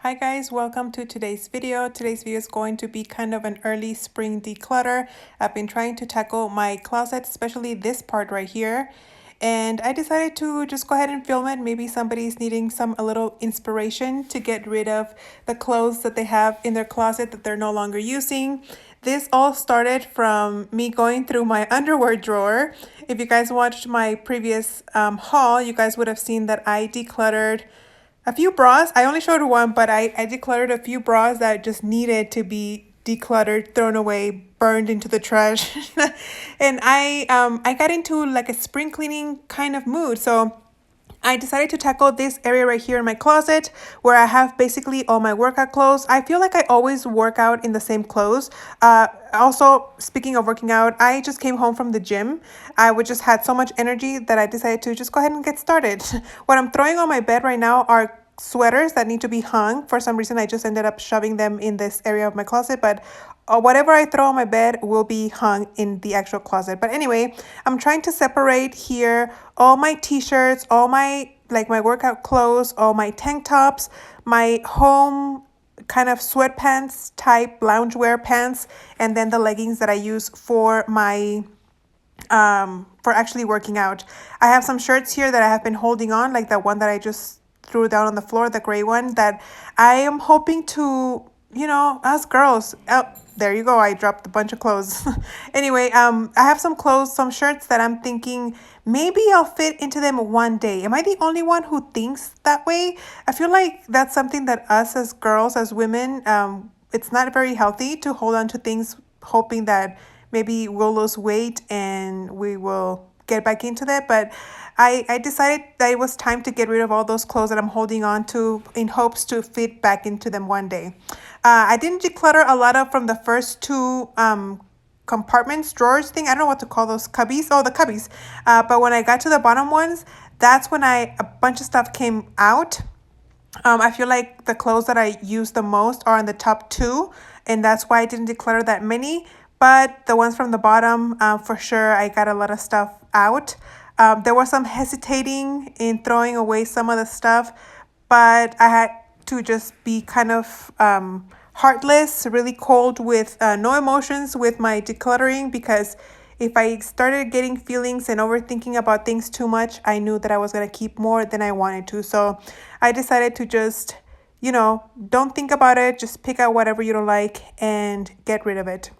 Hi guys, welcome to today's video. Today's video is going to be kind of an early spring declutter. I've been trying to tackle my closet, especially this part right here. And I decided to just go ahead and film it. Maybe somebody's needing a little inspiration to get rid of the clothes that they have in their closet that they're no longer using. This all started from me going through my underwear drawer. If you guys watched my previous haul, you guys would have seen that I decluttered a few bras. I only showed one, but I decluttered a few bras that just needed to be decluttered, thrown away, burned into the trash. And I got into like a spring cleaning kind of mood. So I decided to tackle this area right here in my closet where I have basically all my workout clothes. I feel like I always work out in the same clothes. Also, speaking of working out, I just came home from the gym. I would just had so much energy that I decided to just go ahead and get started. What I'm throwing on my bed right now are sweaters that need to be hung. For some reason, I just ended up shoving them in this area of my closet, but whatever I throw on my bed will be hung in the actual closet. But anyway, I'm trying to separate here all my t-shirts, all my my workout clothes, all my tank tops, my home kind of sweatpants type loungewear pants, and then the leggings that I use for my for actually working out. I have some shirts here that I have been holding on, like that one that I just threw down on the floor, the gray one that I am hoping to, us girls. Oh, there you go. I dropped a bunch of clothes. Anyway, I have some clothes, some shirts that I'm thinking maybe I'll fit into them one day. Am I the only one who thinks that way? I feel like that's something that us as girls, as women, it's not very healthy to hold on to things hoping that maybe we'll lose weight and we will get back into that. But I decided that it was time to get rid of all those clothes that I'm holding on to in hopes to fit back into them one day. I didn't declutter a lot of from the first two compartments, drawers thing. I don't know what to call those, cubbies. Oh, the cubbies. But when I got to the bottom ones, that's when a bunch of stuff came out. I feel like the clothes that I use the most are in the top two, and that's why I didn't declutter that many. But the ones from the bottom, for sure, I got a lot of stuff out. There was some hesitating in throwing away some of the stuff, but I had to just be kind of heartless, really cold with no emotions with my decluttering, because if I started getting feelings and overthinking about things too much, I knew that I was going to keep more than I wanted to. So I decided to just, don't think about it. Just pick out whatever you don't like and get rid of it.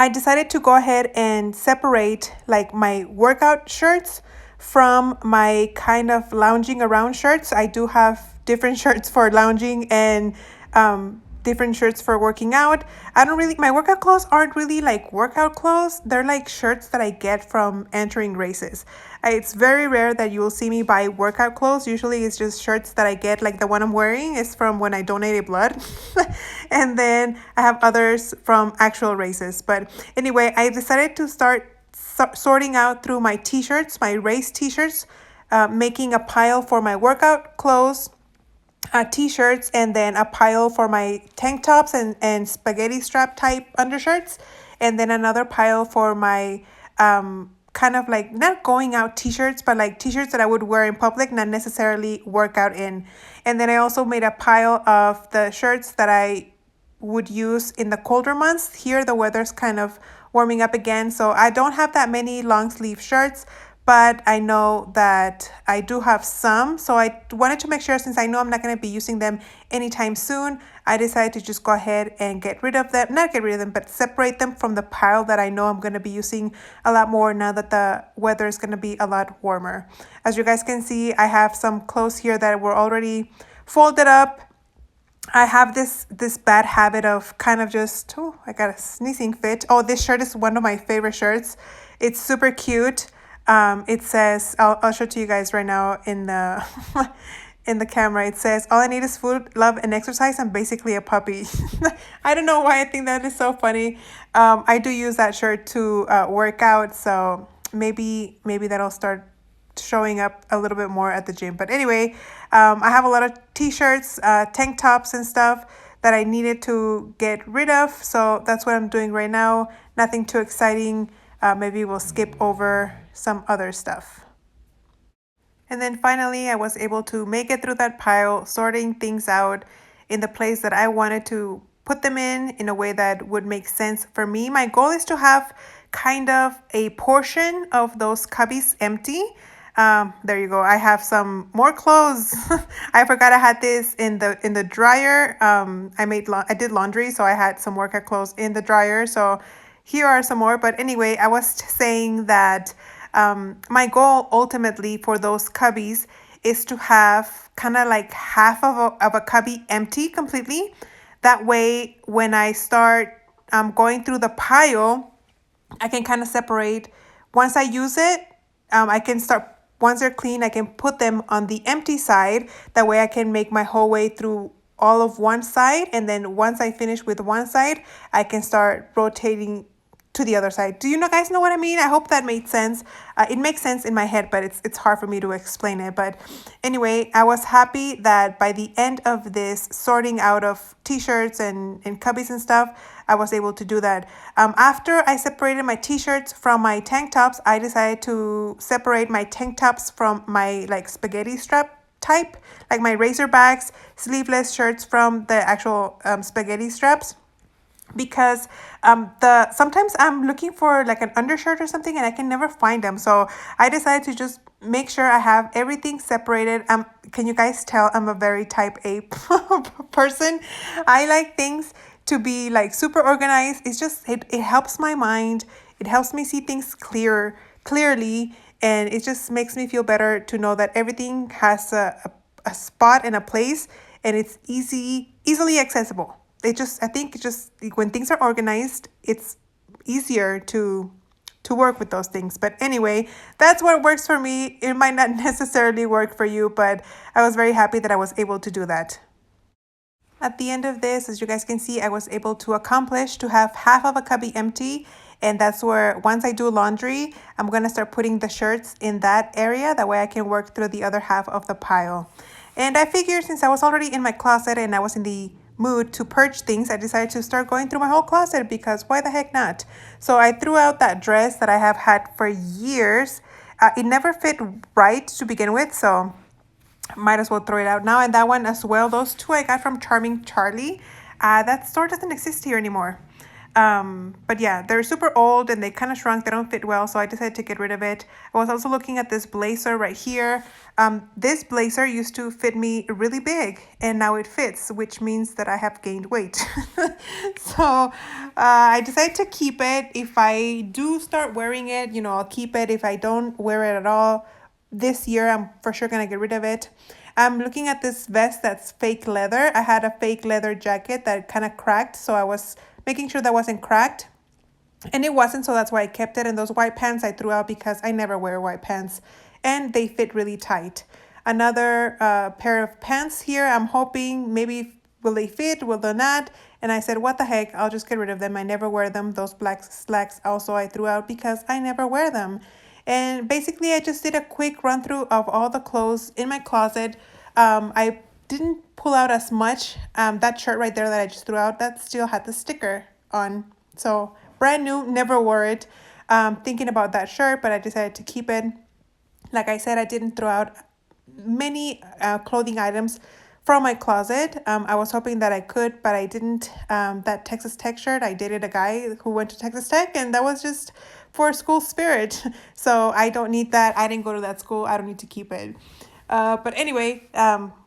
I decided to go ahead and separate like my workout shirts from my kind of lounging around shirts. I do have different shirts for lounging and different shirts for working out. My workout clothes aren't really like workout clothes. They're like shirts that I get from entering races. It's very rare that you will see me buy workout clothes. Usually it's just shirts that I get, like the one I'm wearing is from when I donated blood. And then I have others from actual races. But anyway, I decided to start sorting out through my t-shirts, my race t-shirts, making a pile for my workout clothes, t-shirts, and then a pile for my tank tops and spaghetti strap type undershirts, and then another pile for my kind of like not going out t-shirts, but like t-shirts that I would wear in public, not necessarily work out in. And then I also made a pile of the shirts that I would use in the colder months. Here the weather's kind of warming up again, so I don't have that many long sleeve shirts, but I know that I do have some. So I wanted to make sure, since I know I'm not going to be using them anytime soon, I decided to just go ahead and get rid of them. Not get rid of them, but separate them from the pile that I know I'm going to be using a lot more now that the weather is going to be a lot warmer. As you guys can see, I have some clothes here that were already folded up. I have this bad habit of kind of just, I got a sneezing fit. Oh, this shirt is one of my favorite shirts. It's super cute. It says, I'll show it to you guys right now in the in the camera. It says, all I need is food, love, and exercise. I'm basically a puppy. I don't know why I think that is so funny. I do use that shirt to work out, so maybe that'll start showing up a little bit more at the gym. But anyway, I have a lot of t-shirts, tank tops and stuff that I needed to get rid of. So that's what I'm doing right now. Nothing too exciting. Maybe we'll skip over some other stuff. And then finally, I was able to make it through that pile, sorting things out in the place that I wanted to put them in a way that would make sense for me. My goal is to have kind of a portion of those cubbies empty. There you go. I have some more clothes. I forgot I had this in the dryer. I did laundry, so I had some workout clothes in the dryer. So here are some more. But anyway, I was saying that my goal ultimately for those cubbies is to have kind of like half of a cubby empty completely. That way, when I start going through the pile, I can kind of separate. Once I use it, I can start, once they're clean, I can put them on the empty side. That way I can make my whole way through all of one side. And then once I finish with one side, I can start rotating to the other side. Do you know guys know what I mean? I hope that made sense. It makes sense in my head, but it's hard for me to explain it. But anyway, I was happy that by the end of this sorting out of t-shirts and cubbies and stuff, I was able to do that. After I separated my t-shirts from my tank tops, I decided to separate my tank tops from my like spaghetti strap type, like my razorbacks, sleeveless shirts from the actual spaghetti straps, because the sometimes I'm looking for like an undershirt or something and I can never find them. So I decided to just make sure I have everything separated. Can you guys tell I'm a very type A person? I like things to be like super organized. It's just it helps my mind. It helps me see things clearly, and it just makes me feel better to know that everything has a spot and a place, and it's easily accessible. I think it just when things are organized, it's easier to work with those things. But anyway, that's what works for me. It might not necessarily work for you, but I was very happy that I was able to do that. At the end of this, as you guys can see, I was able to accomplish to have half of a cubby empty. And that's where once I do laundry, I'm going to start putting the shirts in that area. That way I can work through the other half of the pile. And I figured since I was already in my closet and I was in the mood to purge things, I decided to start going through my whole closet because why the heck not? So I threw out that dress that I have had for years. It never fit right to begin with, so might as well throw it out now. And that one as well. Those two I got from Charming Charlie. That store doesn't exist here anymore. But yeah, they're super old and they kind of shrunk. They don't fit well, so I decided to get rid of it. I was also looking at this blazer right here. This blazer used to fit me really big and now it fits, which means that I have gained weight. So I decided to keep it. If I do start wearing it, I'll keep it. If I don't wear it at all, this year I'm for sure gonna get rid of it. I'm looking at this vest that's fake leather. I had a fake leather jacket that kind of cracked, so I was making sure that wasn't cracked, and it wasn't, so that's why I kept it. And those white pants I threw out because I never wear white pants and they fit really tight. Another pair of pants here, I'm hoping maybe will they fit, will they not? And I said, what the heck, I'll just get rid of them. I never wear them. Those black slacks also I threw out because I never wear them. And basically, I just did a quick run through of all the clothes in my closet. I didn't pull out as much. That shirt right there that I just threw out, that still had the sticker on. So brand new, never wore it. Thinking about that shirt, but I decided to keep it. Like I said, I didn't throw out many clothing items from my closet. I was hoping that I could, but I didn't. That Texas Tech shirt, I dated a guy who went to Texas Tech, and that was just for school spirit. So I don't need that. I didn't go to that school. I don't need to keep it. But anyway,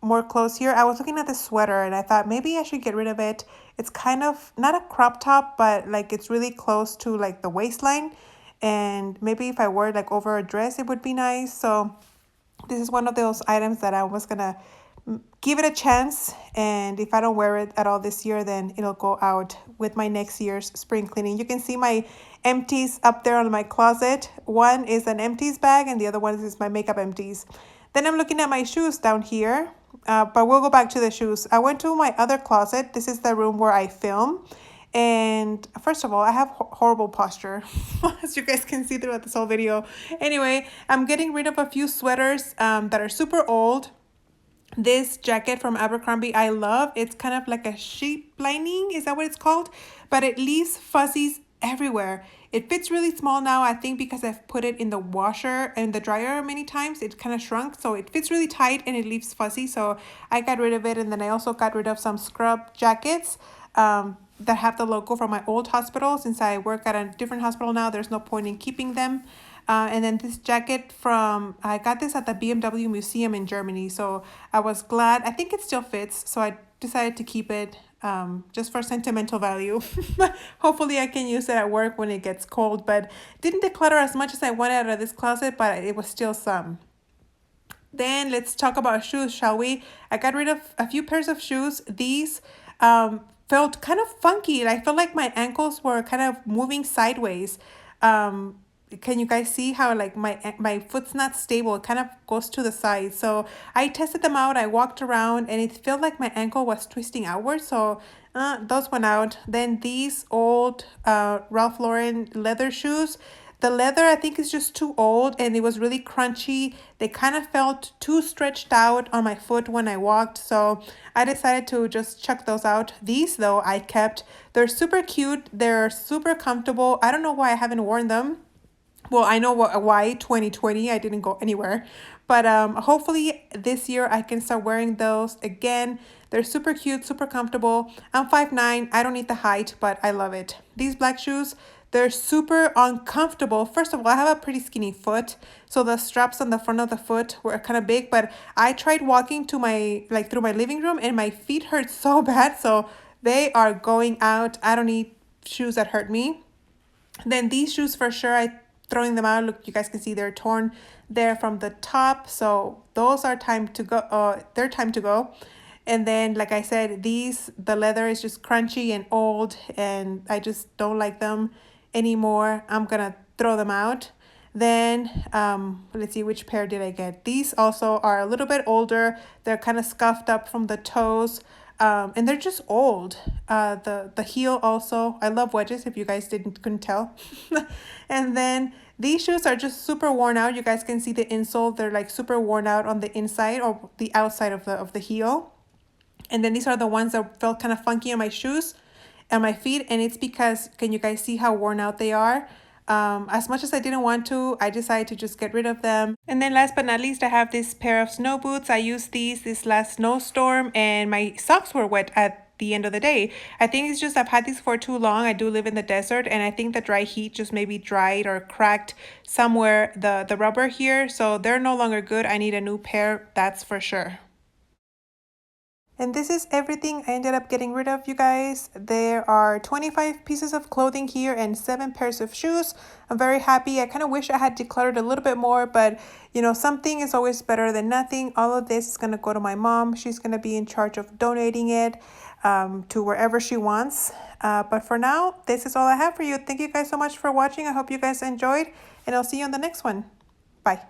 more clothes here. I was looking at this sweater and I thought maybe I should get rid of it. It's kind of not a crop top, but like it's really close to like the waistline. And maybe if I wore it like over a dress, it would be nice. So this is one of those items that I was gonna give it a chance, and if I don't wear it at all this year, then it'll go out with my next year's spring cleaning. You can see my empties up there on my closet. One is an empties bag and the other one is my makeup empties. Then I'm looking at my shoes down here, but we'll go back to the shoes. I went to my other closet. This is the room where I film. And first of all, I have horrible posture, as you guys can see throughout this whole video. Anyway, I'm getting rid of a few sweaters that are super old. This jacket from Abercrombie I love. It's kind of like a sheep lining. Is that what it's called? But it leaves fuzzies everywhere. It fits really small now, I think because I've put it in the washer and the dryer many times. It kind of shrunk, so it fits really tight and it leaves fuzzy. So I got rid of it, and then I also got rid of some scrub jackets that have the logo from my old hospital. Since I work at a different hospital now, there's no point in keeping them. And then this jacket I got this at the BMW Museum in Germany. So I was glad. I think it still fits. So I decided to keep it just for sentimental value. Hopefully I can use it at work when it gets cold. But didn't declutter as much as I wanted out of this closet, but it was still some. Then let's talk about shoes, shall we? I got rid of a few pairs of shoes. These felt kind of funky. I felt like my ankles were kind of moving sideways. Can you guys see how like my foot's not stable? It kind of goes to the side. So I tested them out. I walked around and it felt like my ankle was twisting outwards. So those went out. Then these old Ralph Lauren leather shoes. The leather, I think, is just too old and it was really crunchy. They kind of felt too stretched out on my foot when I walked. So I decided to just chuck those out. These, though, I kept. They're super cute. They're super comfortable. I don't know why I haven't worn them. Well, I know why 2020 I didn't go anywhere, but hopefully this year I can start wearing those again. They're super cute, super comfortable. I'm 5'9". I don't need the height, but I love it. These black shoes, they're super uncomfortable. First of all, I have a pretty skinny foot, so the straps on the front of the foot were kind of big, but I tried walking to through my living room and my feet hurt so bad, so they are going out. I don't need shoes that hurt me. Then these shoes for sure, throwing them out. Look, you guys can see they're torn there from the top. So those are time to go. They're time to go. And then, like I said, the leather is just crunchy and old, and I just don't like them anymore. I'm gonna throw them out. Then let's see, which pair did I get? These also are a little bit older. They're kind of scuffed up from the toes. And they're just old. The heel also. I love wedges, if you guys couldn't tell. And then these shoes are just super worn out. You guys can see the insole. They're like super worn out on the inside or the outside of the heel. And then these are the ones that felt kind of funky on my shoes and my feet. And it's because, can you guys see how worn out they are? As much as I didn't want to, I decided to just get rid of them. And then last but not least, I have this pair of snow boots. I used these this last snowstorm and my socks were wet at the end of the day. I think it's just I've had these for too long. I do live in the desert and I think the dry heat just maybe dried or cracked somewhere the rubber here. So they're no longer good. I need a new pair, that's for sure. And this is everything I ended up getting rid of, you guys. There are 25 pieces of clothing here and 7 pairs of shoes. I'm very happy. I kind of wish I had decluttered a little bit more, but you know, something is always better than nothing. All of this is going to go to my mom. She's going to be in charge of donating it to wherever she wants. But for now, this is all I have for you. Thank you guys so much for watching. I hope you guys enjoyed, and I'll see you on the next one. Bye.